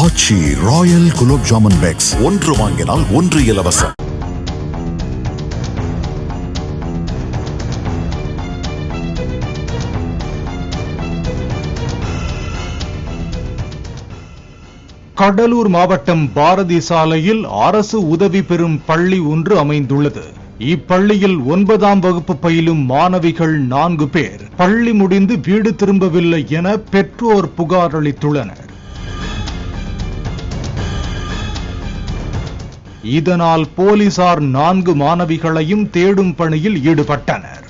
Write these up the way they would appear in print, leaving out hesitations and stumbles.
ஆச்சி Royal gulab jamun packs ஒன்று வாங்கினால் ஒன்று இலவசம். கடலூர் மாவட்டம் பாரதி சாலையில் அரசு உதவி பெறும் பள்ளி ஒன்று அமைந்துள்ளது. இப்பள்ளியில் 9ஆம் வகுப்பு பயிலும் மாணவிகள் 4 பேர் பள்ளி முடிந்து வீடு திரும்பவில்லை என பெற்றோர் புகார் அளித்துள்ளனர். இதனால் போலீசார் 4 மாணவிகளையும் தேடும் பணியில் ஈடுபட்டனர்.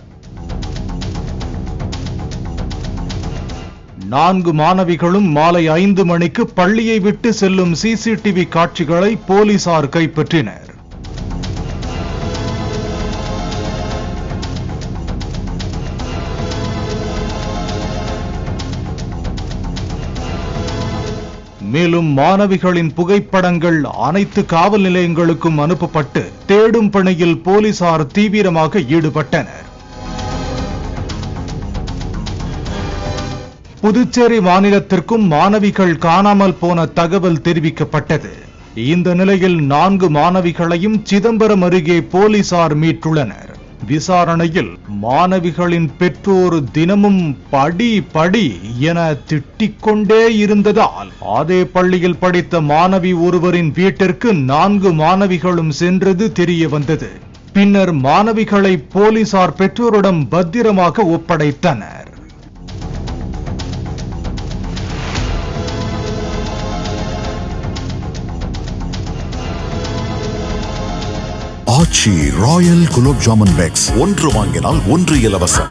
4 மாணவிகளும் மாலை 5 மணிக்கு பள்ளியை விட்டு செல்லும் சிசிடிவி காட்சிகளை போலீசார் கைப்பற்றினர். மேலும் மாணவிகளின் புகைப்படங்கள் அனைத்து காவல் நிலையங்களுக்கும் அனுப்பப்பட்டு தேடும் பணியில் போலீசார் தீவிரமாக ஈடுபட்டனர். புதுச்சேரி மாநிலத்திற்கும் மாணவிகள் காணாமல் போன தகவல் தெரிவிக்கப்பட்டது. இந்த நிலையில் 4 மாணவிகளையும் சிதம்பரம் அருகே போலீசார் மீட்டுள்ளனர். விசாரணையில் மாணவிகளின் பெற்றோர் தினமும் படி படி என திட்டிக்கொண்டே இருந்ததால் அதே பள்ளியில் படித்த மாணவி ஒருவரின் வீட்டிற்கு 4 மாணவிகளும் சென்றது தெரிய வந்தது. பின்னர் மாணவிகளை போலீசார் பெற்றோரிடம் பத்திரமாக ஒப்படைத்தனர். ஆச்சி ராயல் குலோப் ஜாமுன் பேக்ஸ் ஒன்று வாங்கினால் ஒன்று இலவசம்.